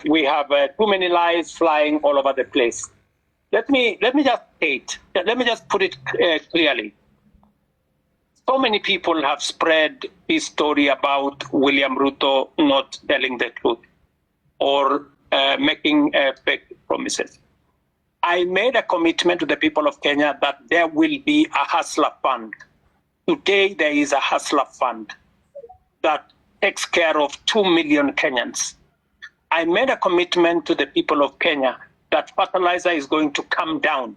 we have too many lies flying all over the place. Let me just state. Let me just put it clearly. So many people have spread this story about William Ruto not telling the truth or making fake promises. I made a commitment to the people of Kenya that there will be a hustler fund. Today, there is a hustler fund that takes care of 2 million Kenyans. I made a commitment to the people of Kenya that fertilizer is going to come down.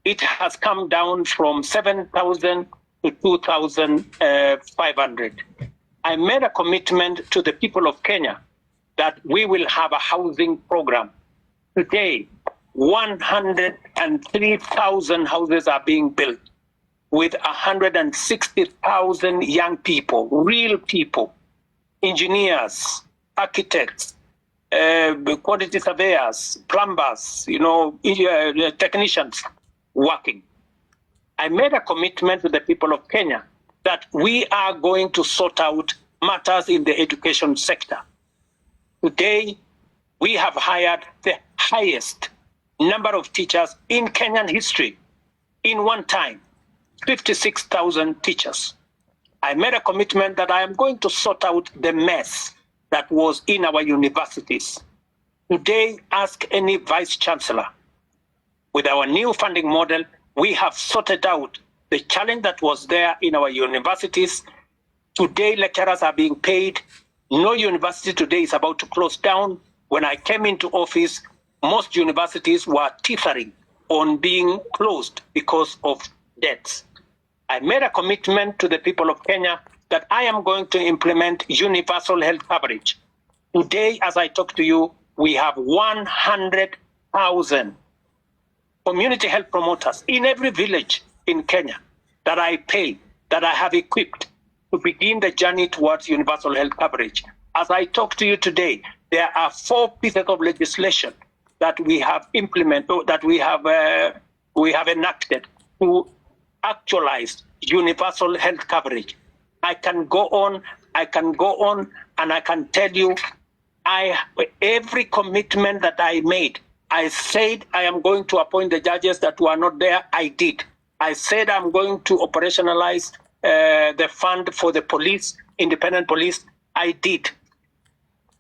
It has come down from 7,000 to 2,500. I made a commitment to the people of Kenya that we will have a housing program. Today, 103,000 houses are being built with 160,000 young people, real people, engineers, architects, quantity surveyors, plumbers, technicians working. I made a commitment to the people of Kenya that we are going to sort out matters in the education sector. Today, we have hired the highest number of teachers in Kenyan history in one time, 56,000 teachers. I made a commitment that I am going to sort out the mess that was in our universities. Today, ask any vice chancellor. With our new funding model, we have sorted out the challenge that was there in our universities. Today, lecturers are being paid. No university today is about to close down. When I came into office, most universities were teetering on being closed because of debts. I made a commitment to the people of Kenya that I am going to implement universal health coverage. Today, as I talk to you, we have 100,000 community health promoters in every village in Kenya that I pay, that I have equipped to begin the journey towards universal health coverage. As I talk to you today, there are 4 pieces of legislation that we have implemented, that we have enacted to actualize universal health coverage. I can go on, and I can tell you, every commitment that I made, I said I am going to appoint the judges that were not there, I did. I said I'm going to operationalize the fund for the police, independent police, I did.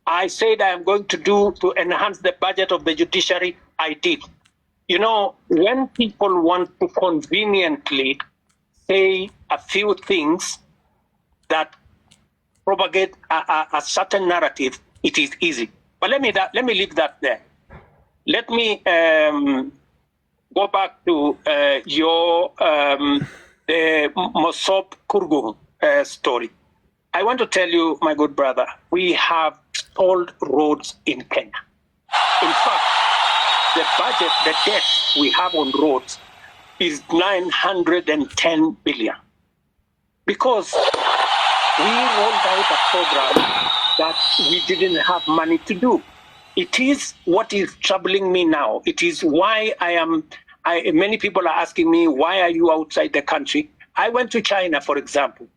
I said I am going to enhance the budget of the judiciary, I did. When people want to conveniently say a few things that propagate a certain narrative, it is easy. But let me leave that there. Let me go back to your Mosop Kurgung story. I want to tell you, my good brother, we have stalled roads in Kenya. In fact, the budget, the debt we have on roads is 910 billion. Because we rolled out a program that we didn't have money to do. It is what is troubling me now. It is why many people are asking me, why are you outside the country? I went to China, for example,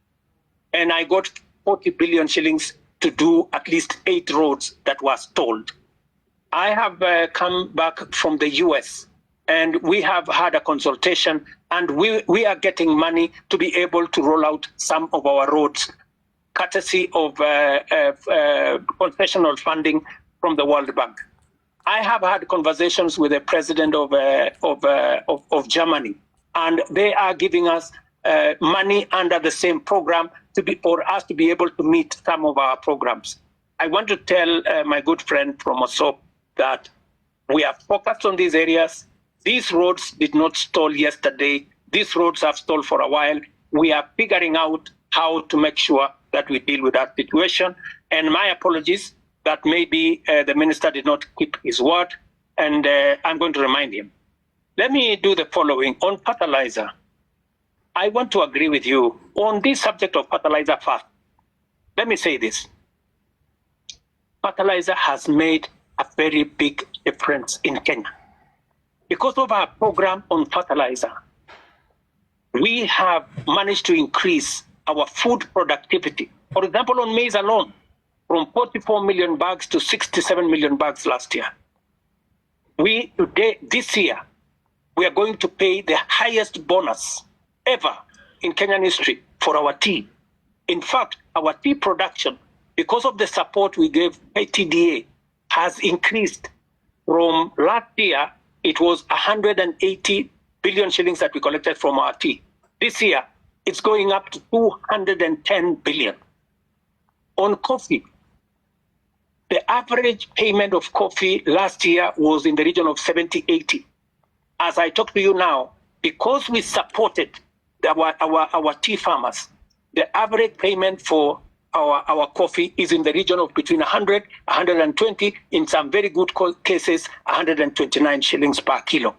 and I got 40 billion shillings to do at least 8 roads that were stalled. I have come back from the US, and we have had a consultation, and we are getting money to be able to roll out some of our roads, courtesy of concessional funding from the World Bank. I have had conversations with the president of Germany, and they are giving us money under the same program for us to be able to meet some of our programs. I want to tell my good friend from Mosop that we are focused on these areas. These roads did not stall yesterday. These roads have stalled for a while. We are figuring out how to make sure that we deal with that situation. And my apologies that maybe the minister did not keep his word, and I'm going to remind him. Let me do the following. On fertilizer, I want to agree with you on this subject of fertilizer first. Let me say this. Fertilizer has made a very big difference in Kenya. Because of our program on fertilizer, we have managed to increase our food productivity. For example, on maize alone, from 44 million bags to 67 million bags last year. This year, we are going to pay the highest bonus ever in Kenyan history for our tea. In fact, our tea production, because of the support we gave KTDA, has increased from last year. It was 180 billion shillings that we collected from our tea. This year, it's going up to 210 billion. On coffee, the average payment of coffee last year was in the region of 70-80. As I talk to you now, because we supported our tea farmers, the average payment for our coffee is in the region of between 100, 120, in some very good cases, 129 shillings per kilo.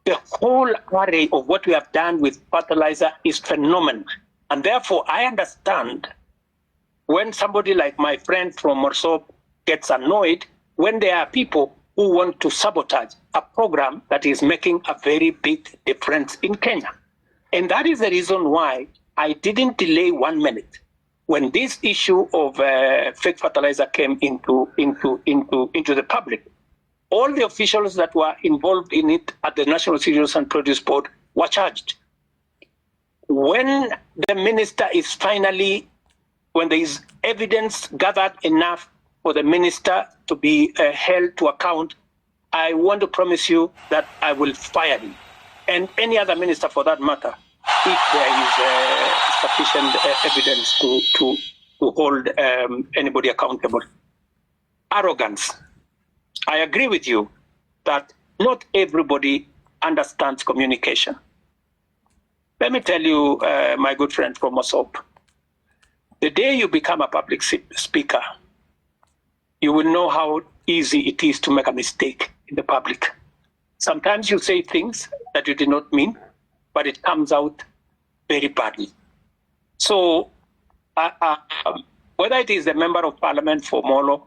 The whole array of what we have done with fertilizer is phenomenal. And therefore, I understand when somebody like my friend from Morsop gets annoyed when there are people who want to sabotage a program that is making a very big difference in Kenya. And that is the reason why I didn't delay 1 minute when this issue of fake fertilizer came into the public. All the officials that were involved in it at the National Cereals and Produce Board were charged. When the minister is finally, when there is evidence gathered enough for the minister to be held to account, I want to promise you that I will fire him, and any other minister for that matter, if there is sufficient evidence to hold anybody accountable. Arrogance. I agree with you that not everybody understands communication. Let me tell you, my good friend from Mossop, the day you become a public speaker, you will know how easy it is to make a mistake in the public. Sometimes you say things that you did not mean, but it comes out very badly. So whether it is the member of parliament for Molo,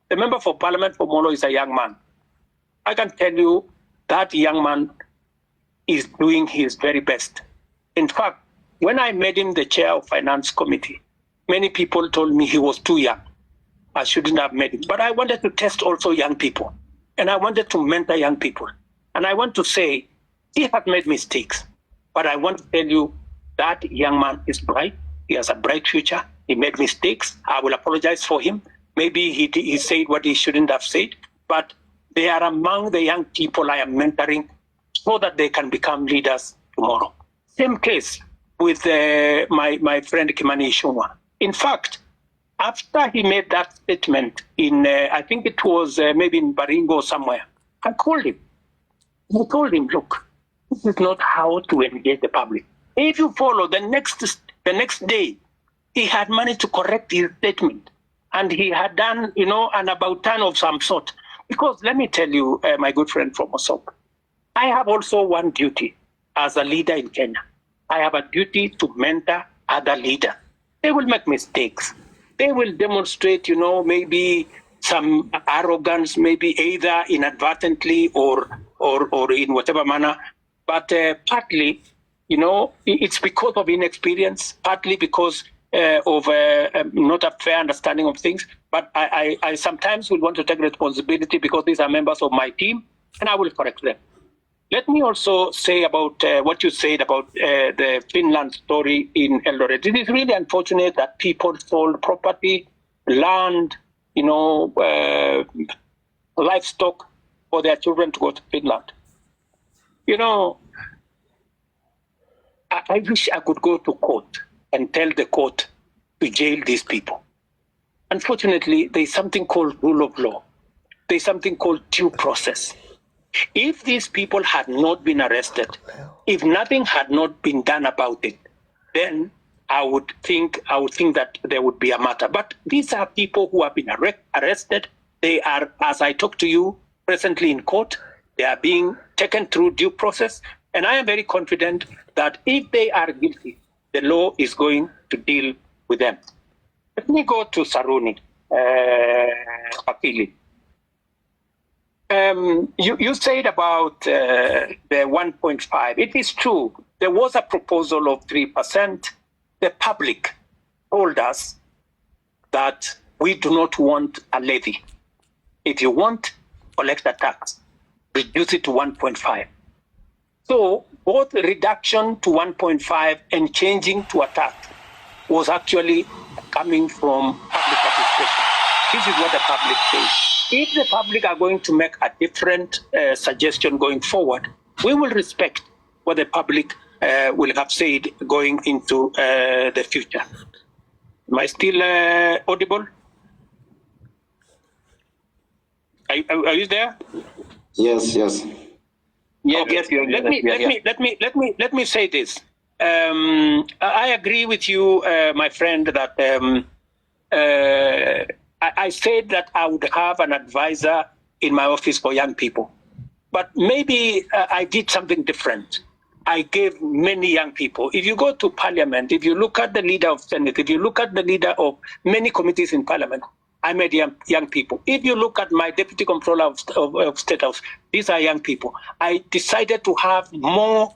the member for parliament for Molo is a young man. I can tell you that young man is doing his very best. In fact, when I made him the chair of finance committee, many people told me he was too young. I shouldn't have made him. But I wanted to test also young people. And I wanted to mentor young people. And I want to say, he has made mistakes. But I want to tell you that young man is bright. He has a bright future. He made mistakes. I will apologize for him. Maybe he said what he shouldn't have said. But they are among the young people I am mentoring so that they can become leaders tomorrow. Same case with my friend Kimani Ichung'wah. In fact, after he made that statement in, I think it was maybe in Baringo or somewhere, I called him. I told him, look, this is not how to engage the public. If you follow the next day, he had managed to correct his statement. And he had done, an about turn of some sort. Because let me tell you, my good friend from Mossop, I have also one duty as a leader in Kenya. I have a duty to mentor other leaders. They will make mistakes. They will demonstrate, maybe some arrogance, maybe either inadvertently or in whatever manner. But partly, it's because of inexperience, partly because of not a fair understanding of things. But I sometimes will want to take responsibility because these are members of my team, and I will correct them. Let me also say about what you said about the Finland story in Eldoret. It is really unfortunate that people sold property, land, livestock for their children to go to Finland. I wish I could go to court and tell the court to jail these people. Unfortunately, there's something called rule of law. There's something called due process. If these people had not been arrested, if nothing had not been done about it, then I would think that there would be a matter. But these are people who have been arrested. They are, as I talk to you, presently in court. They are being taken through due process. And I am very confident that if they are guilty, the law is going to deal with them. Let me go to Saruni, Apili. You said about the 1.5. It is true. There was a proposal of 3%. The public told us that we do not want a levy. If you want, collect a tax, reduce it to 1.5. So both reduction to 1.5 and changing to a tax was actually coming from public participation. This is what the public says. If the public are going to make a different suggestion going forward, we will respect what the public will have said going into the future. Am I still audible? Are you there? Yes. Yes. Let me say this. I agree with you, my friend, that I said that I would have an advisor in my office for young people. But maybe I did something different. I gave many young people. If you go to parliament, if you look at the leader of Senate, if you look at the leader of many committees in parliament, I made young people. If you look at my deputy comptroller of State House, these are young people. I decided to have more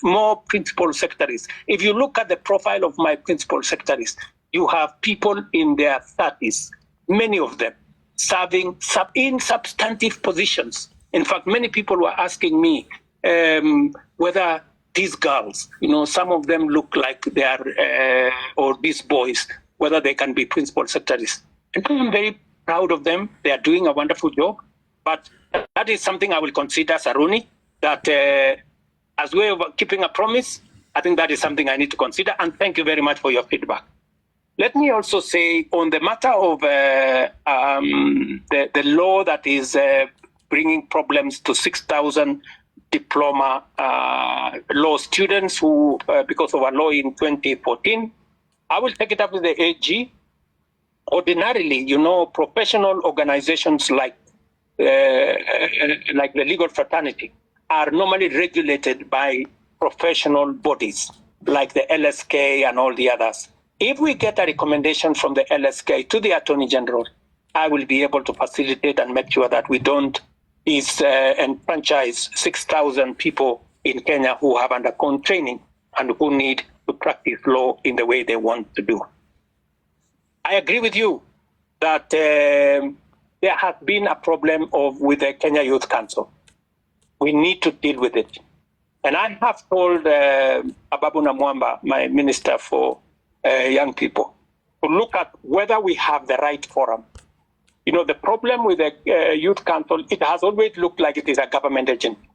more principal secretaries. If you look at the profile of my principal secretaries, you have people in their 30s, many of them serving in substantive positions. In fact, many people were asking me whether these girls, some of them look like they are, or these boys, whether they can be principal secretaries. And I'm very proud of them. They are doing a wonderful job. But that is something I will consider, Saruni, that as way of keeping a promise, I think that is something I need to consider. And thank you very much for your feedback. Let me also say on the matter of the law that is bringing problems to 6,000 diploma law students who, because of a law in 2014, I will take it up with the AG. Ordinarily, professional organizations like the legal fraternity are normally regulated by professional bodies like the LSK and all the others. If we get a recommendation from the LSK to the Attorney General, I will be able to facilitate and make sure that we don't enfranchise 6,000 people in Kenya who have undergone training and who need to practice law in the way they want to do. I agree with you that there has been a problem with the Kenya Youth Council. We need to deal with it. And I have told Ababu Namwamba, my minister for young people, to look at whether we have the right forum. The problem with the Youth Council, it has always looked like it is a government agency.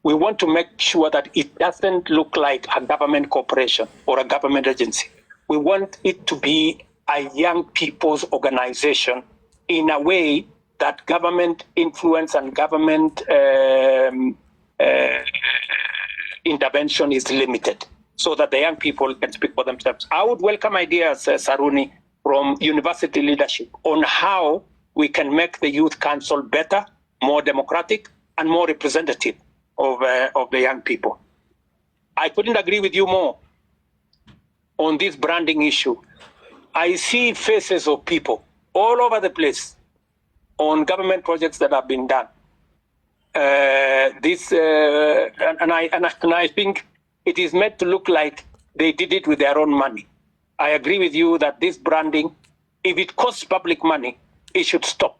We want to make sure that it doesn't look like a government corporation or a government agency. We want it to be a young people's organization in a way that government influence and government intervention is limited so that the young people can speak for themselves. I would welcome ideas, Saruni, from university leadership on how we can make the Youth Council better, more democratic, and more representative of the young people. I couldn't agree with you more on this branding issue. I see faces of people all over the place on government projects that have been done. And I think it is meant to look like they did it with their own money. I agree with you that this branding, if it costs public money, it should stop.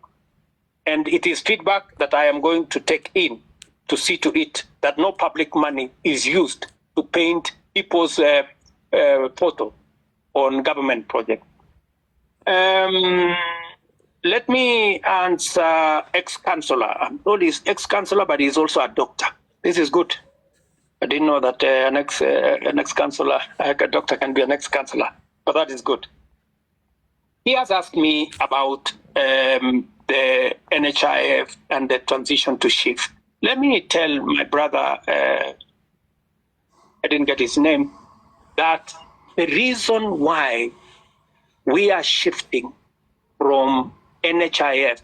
And it is feedback that I am going to take in to see to it that no public money is used to paint people's photo on government projects. Let me answer ex-councillor. I'm told he's ex-councillor, but he's also a doctor. This is good. I didn't know that an ex-councillor, a doctor can be an ex-councillor, but that is good. He has asked me about the NHIF and the transition to SHIF. Let me tell my brother, I didn't get his name, that the reason why we are shifting from NHIF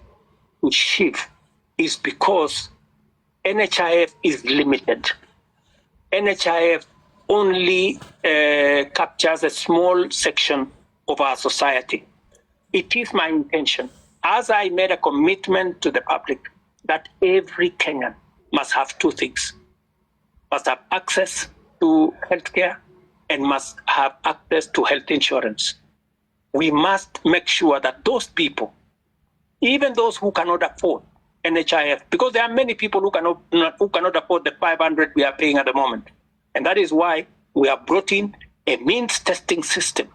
to SHIF is because NHIF is limited. NHIF only captures a small section of our society. It is my intention, as I made a commitment to the public, that every Kenyan must have two things: must have access to healthcare and must have access to health insurance. we must make sure that those people, even those who cannot afford NHIF, because there are many people who cannot afford the 500 we are paying at the moment. And that is why we have brought in a means testing system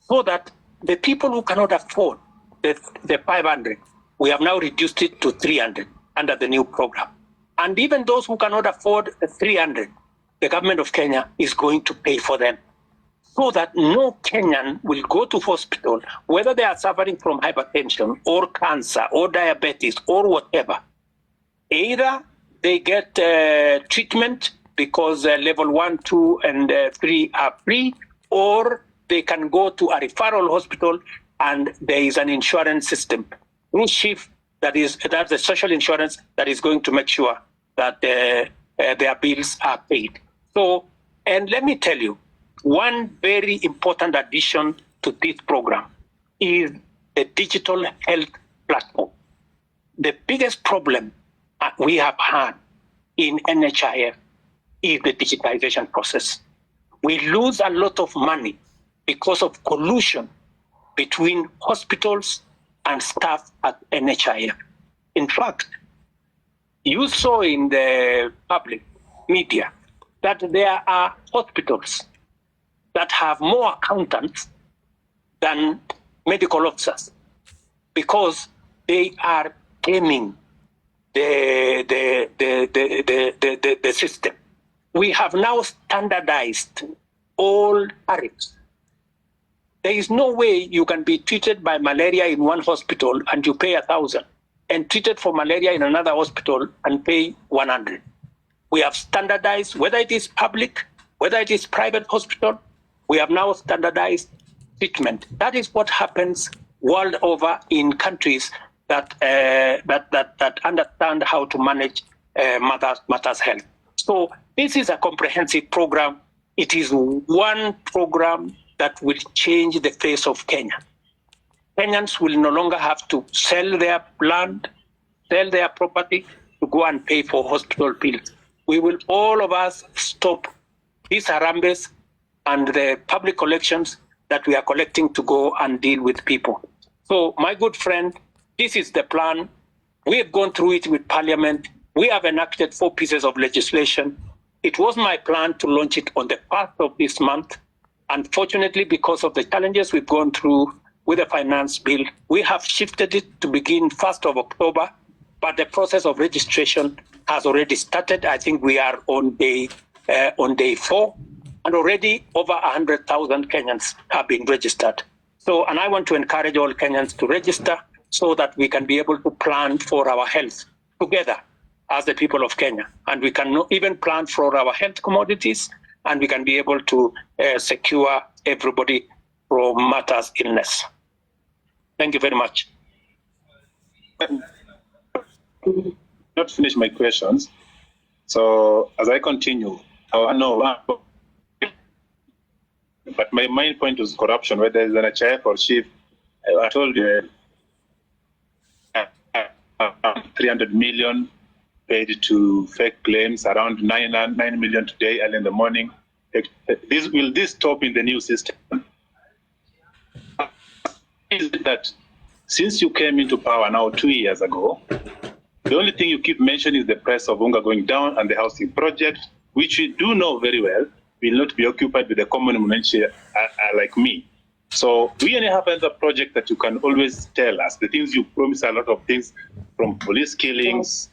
so that the people who cannot afford the 500, we have now reduced it to 300 under the new program. And even those who cannot afford the 300, the government of Kenya is going to pay for them, so that no Kenyan will go to hospital, whether they are suffering from hypertension or cancer or diabetes or whatever. Either they get treatment because level 1, 2, and 3 are free, or they can go to a referral hospital and there is an insurance system. SHIF, that's the social insurance that is going to make sure that their bills are paid. So, and let me tell you, one very important addition to this program is the digital health platform. The biggest problem we have had in NHIF is the digitization process. We lose a lot of money because of collusion between hospitals and staff at NHIF. In fact, you saw in the public media that there are hospitals that have more accountants than medical officers because they are gaming the system. We have now standardized all tariffs. There is no way you can be treated by malaria in one hospital and you pay 1,000, and treated for malaria in another hospital and pay 100. We have standardized, whether it is public, whether it is private hospital, we have now standardized treatment. That is what happens world over in countries that understand how to manage matters health. So this is a comprehensive program. It is one program that will change the face of Kenya. Kenyans will no longer have to sell their land, sell their property to go and pay for hospital bills. We will, all of us, stop these harambes and the public collections that we are collecting to go and deal with people. So, my good friend, this is the plan. We have gone through it with Parliament. We have enacted 4 pieces of legislation. It was my plan to launch it on the 1st of this month. Unfortunately, because of the challenges we've gone through with the finance bill, we have shifted it to begin 1st of October, but the process of registration has already started. I think we are on day 4, and already over 100,000 Kenyans have been registered. So, and I want to encourage all Kenyans to register so that we can be able to plan for our health together as the people of Kenya. And we can even plan for our health commodities, and we can be able to secure everybody from matters illness. Thank you very much. Not finish my questions. So as I continue, I know, but my main point was corruption, whether it's an NHIF or SHIF. I told you 300 million paid to fake claims, around 9 million today early in the morning. Will this stop in the new system? Is that since you came into power now 2 years ago, the only thing you keep mentioning is the price of unga going down and the housing project, which we do know very well will not be occupied with the common mwananchi like me. So we only have another project that you can always tell us. The things you promise, a lot of things, from police killings,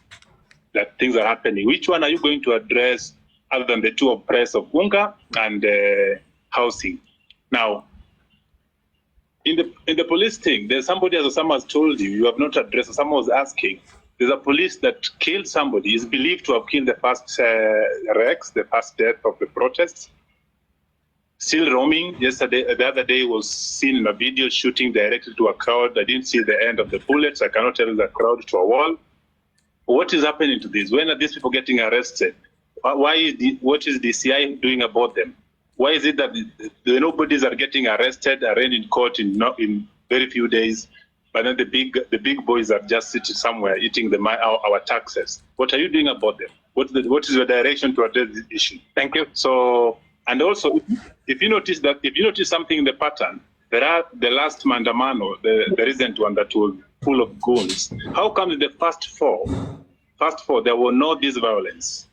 that things are happening. Which one are you going to address other than the 2 of price of unga and housing? Now, in the police thing, there's somebody, as someone has told you, you have not addressed, or someone was asking, there's a police that killed somebody, is believed to have killed the first Rex, the first death of the protests. Still roaming. Yesterday, the other day, was seen in a video shooting directly to a crowd. I didn't see the end of the bullets. I cannot tell the crowd to a wall. What is happening to this? When are these people getting arrested? What is DCI doing about them? Why is it that the nobodies are getting arrested, arraigned in court in very few days, but then the big boys are just sitting somewhere eating our taxes? What are you doing about them? What is your direction to address this issue? Thank you. So, and also, if you notice something in the pattern, There are the last Mandamano, the recent one that was full of goons. How come the first four, there were no this violence?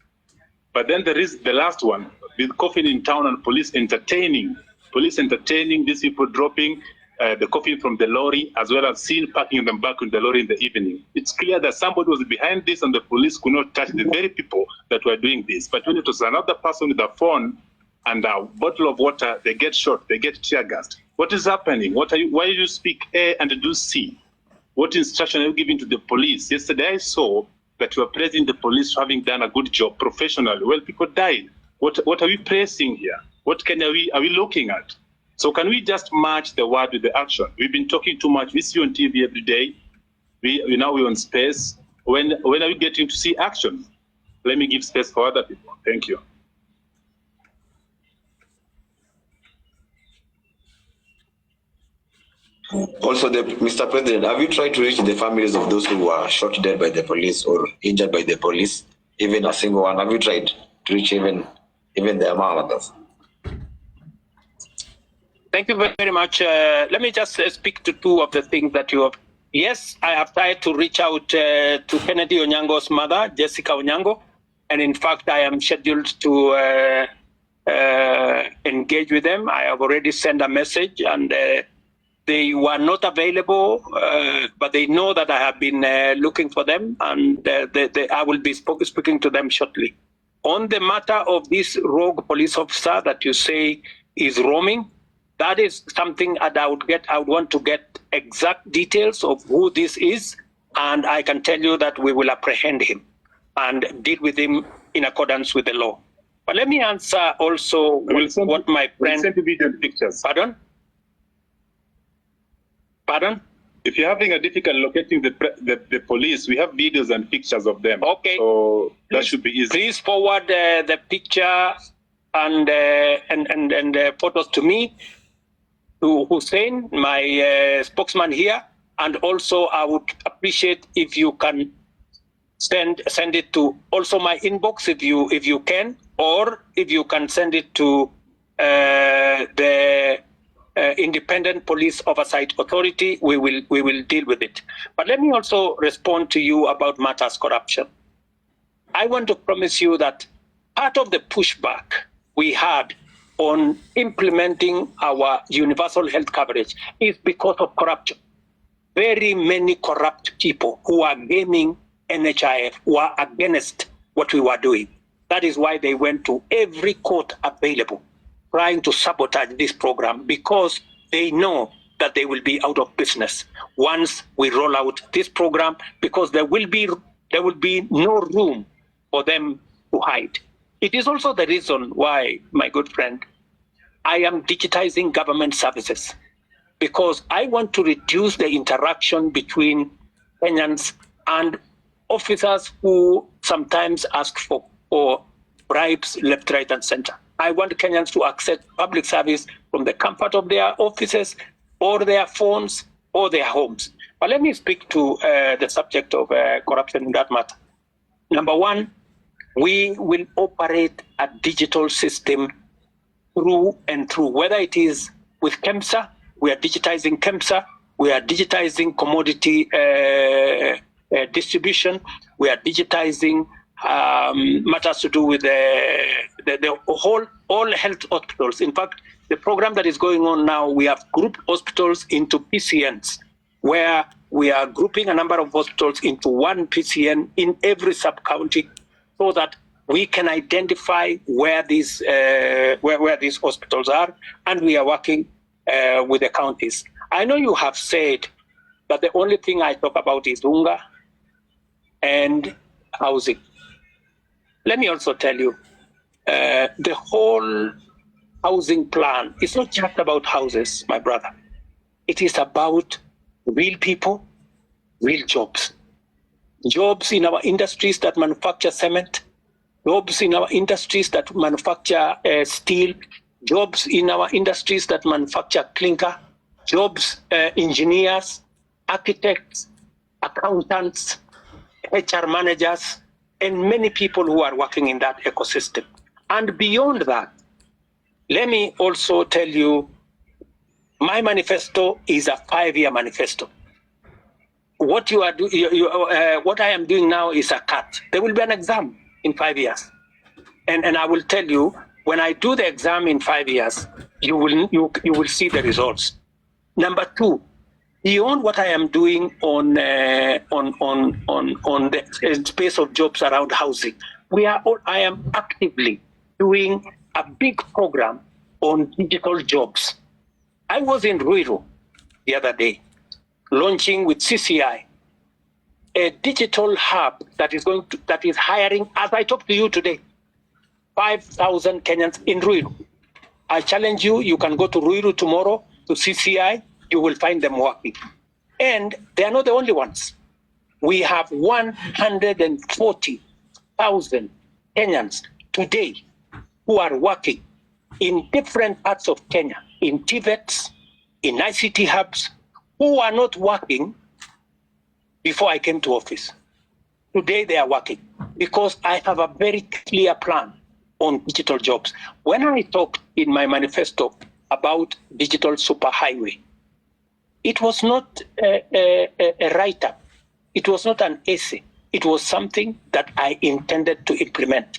But then there is the last one, with coffin in town and police entertaining these people dropping the coffin from the lorry, as well as seen packing them back in the lorry in the evening. It's clear that somebody was behind this and the police could not touch the very people that were doing this. But when it was another person with a phone and a bottle of water, they get shot, they get tear gassed. What is happening? Why do you speak A and do C? What instruction are you giving to the police? Yesterday I saw that you are praising the police for having done a good job professionally. Well, people died. What are we praising here? What are we looking at? So can we just match the word with the action? We've been talking too much. We see you on TV every day. Now we're on space. When are we getting to see action? Let me give space for other people. Thank you. Also, Mr. President, have you tried to reach the families of those who were shot dead by the police or injured by the police? Even a single one? Have you tried to reach even their mothers? Thank you very much. Let me just speak to two of the things that you have. Yes, I have tried to reach out to Kennedy Onyango's mother, Jessica Onyango, and in fact, I am scheduled to engage with them. I have already sent a message, and they were not available, but they know that I have been looking for them, and I will be speaking to them shortly. On the matter of this rogue police officer that you say is roaming, that is something that I would want to get exact details of who this is, and I can tell you that we will apprehend him and deal with him in accordance with the law. But let me answer also what my friend... We'll send you video and pictures. Pardon? Pardon? If you're having a difficult locating the police, we have videos and pictures of them. Okay. So that should be easy. Please forward the picture and photos to me, to Hussein, my spokesman here, and also I would appreciate if you can send it to also my inbox if you can, or if you can send it to the Independent Police Oversight Authority. We will deal with it. But let me also respond to you about matters corruption. I want to promise you that part of the pushback we had on implementing our universal health coverage is because of corruption. Very many corrupt people who are gaming NHIF were against what we were doing. That is why they went to every court available, trying to sabotage this program, because they know that they will be out of business once we roll out this program, because there will be no room for them to hide. It is also the reason why, my good friend, I am digitizing government services, because I want to reduce the interaction between Kenyans and officers who sometimes ask for bribes left, right, and center. I want Kenyans to access public service from the comfort of their offices or their phones or their homes. But let me speak to the subject of corruption in that matter. Number one, we will operate a digital system through and through, whether it is with KEMSA, we are digitizing KEMSA, we are digitizing commodity distribution, we are digitizing matters to do with the all health hospitals. In fact, the program that is going on now, we have grouped hospitals into PCNs, where we are grouping a number of hospitals into one PCN in every sub-county, so that we can identify where these hospitals are, and we are working with the counties. I know you have said that the only thing I talk about is UNGA and housing. Let me also tell you, the whole housing plan is not just about houses, my brother. It is about real people, real jobs. Jobs in our industries that manufacture cement, jobs in our industries that manufacture steel, jobs in our industries that manufacture clinker, jobs, engineers, architects, accountants, HR managers, and many people who are working in that ecosystem. And beyond that, let me also tell you My manifesto is a 5-year manifesto. What you are what I am doing now is a cut. There will be an exam in 5 years, and I will tell you, when I do the exam in 5 years, you will see the results. Number two, beyond what I am doing on the space of jobs around housing, I am actively doing a big program on digital jobs. I was in Ruiru the other day, launching with CCI a digital hub that is hiring, as I talk to you today, 5,000 Kenyans in Ruiru. I challenge you, you can go to Ruiru tomorrow to CCI, you will find them working. And they are not the only ones. We have 140,000 Kenyans today who are working in different parts of Kenya, in TVETs, in ICT hubs, who are not working before I came to office. Today they are working because I have a very clear plan on digital jobs. When I talked in my manifesto about digital superhighway, it was not a write-up. It was not an essay. It was something that I intended to implement.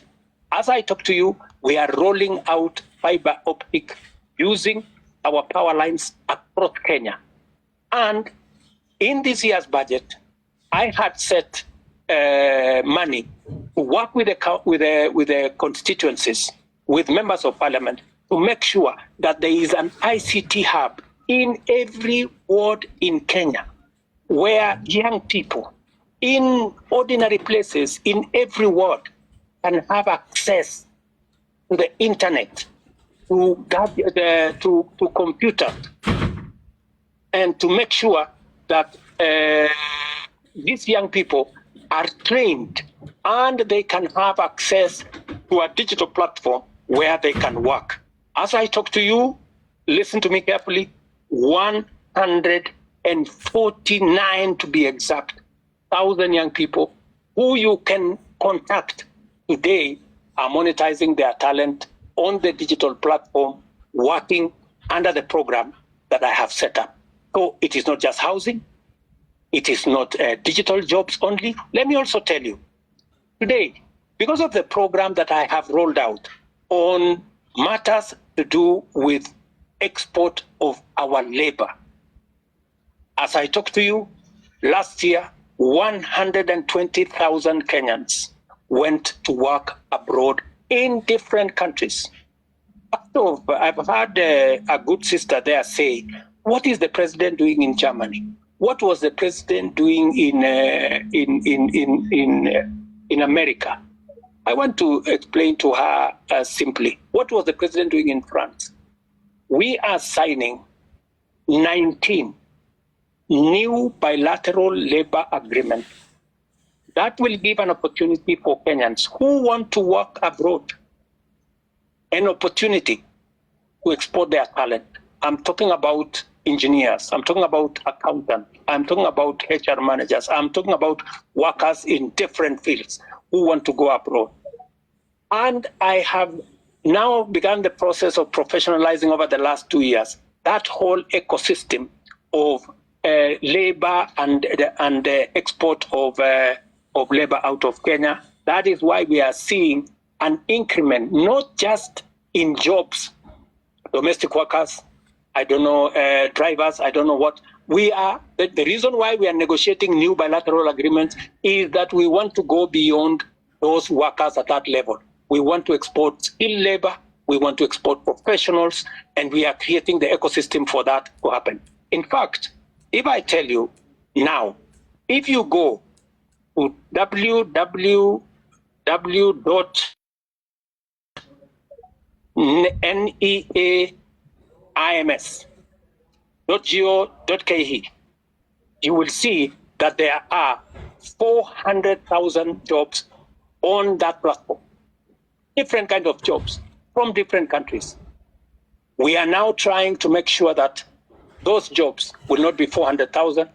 As I talk to you, we are rolling out fiber optic using our power lines across Kenya. And in this year's budget, I had set money to work with the constituencies, with members of parliament, to make sure that there is an ICT hub in every ward in Kenya, where young people in ordinary places in every ward can have access to the internet, to computers, and to make sure that these young people are trained and they can have access to a digital platform where they can work. As I talk to you, listen to me carefully, 149 to be exact, 1,000 young people who you can contact today are monetizing their talent on the digital platform, working under the program that I have set up. So it is not just housing. It is not digital jobs only. Let me also tell you, today, because of the program that I have rolled out on matters to do with export of our labor, as I talk to you, last year, 120,000 Kenyans went to work abroad in different countries. So I've had a good sister there say, what is the president doing in Germany? What was the president doing in America? I want to explain to her simply, what was the president doing in France? We are signing 19 new bilateral labor agreements that will give an opportunity for Kenyans who want to work abroad, an opportunity to export their talent. I'm talking about engineers, I'm talking about accountants, I'm talking about HR managers, I'm talking about workers in different fields who want to go abroad. And I have now begun the process of professionalizing over the last 2 years that whole ecosystem of labor and the export of labor out of Kenya. That is why we are seeing an increment, not just in jobs, domestic workers, I don't know, drivers, I don't know what. The reason why we are negotiating new bilateral agreements is that we want to go beyond those workers at that level. We want to export skilled labor, we want to export professionals, and we are creating the ecosystem for that to happen. In fact, if I tell you now, if you go to www.neaims.go.ke, you will see that there are 400,000 jobs on that platform. Different kind of jobs from different countries. We are now trying to make sure that those jobs will not be 400,000,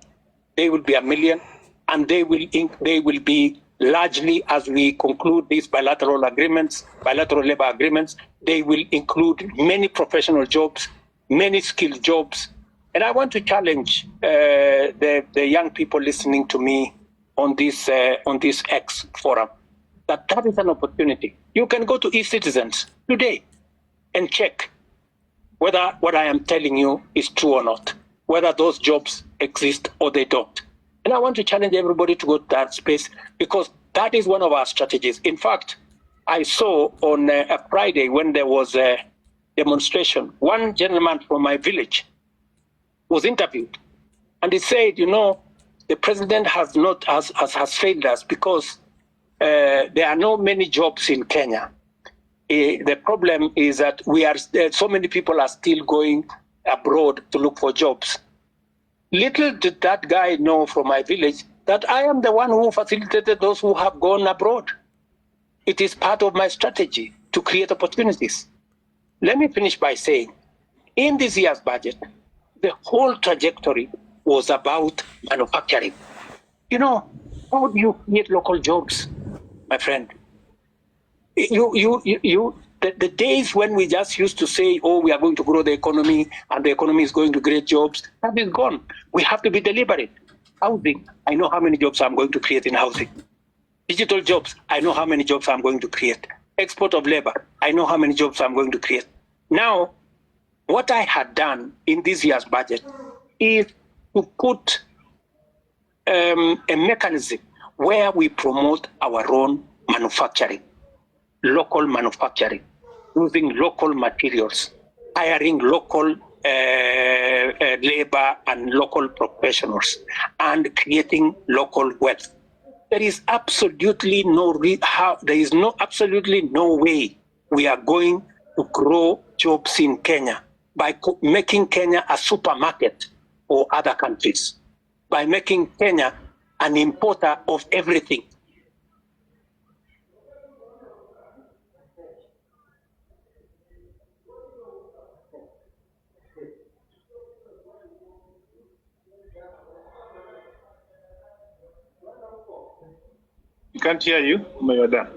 they will be 1 million, and they will be largely, as we conclude these bilateral agreements, bilateral labor agreements, they will include many professional jobs, many skilled jobs, And I want to challenge the young people listening to me on this X forum, that is an opportunity. You can go to eCitizens today and check whether what I am telling you is true or not, whether those jobs exist or they don't. And I want to challenge everybody to go to that space, because that is one of our strategies. In fact, I saw on a Friday when there was a demonstration, one gentleman from my village was interviewed, and he said, the president has failed us because there are not many jobs in Kenya. The problem is that so many people are still going abroad to look for jobs. Little did that guy know from my village that I am the one who facilitated those who have gone abroad. It is part of my strategy to create opportunities. Let me finish by saying, in this year's budget, the whole trajectory was about manufacturing. How do you create local jobs, my friend? The days when we just used to say, we are going to grow the economy and the economy is going to create jobs, that is gone. We have to be deliberate. Housing, I know how many jobs I'm going to create in housing. Digital jobs, I know how many jobs I'm going to create. Export of labor, I know how many jobs I'm going to create. Now, what I had done in this year's budget is to put a mechanism where we promote our own manufacturing, local manufacturing, using local materials, hiring local labor and local professionals, and creating local wealth. There is absolutely absolutely no way we are going to grow jobs in Kenya by making Kenya a supermarket for other countries, by making Kenya an importer of everything. We can't hear you. You're done.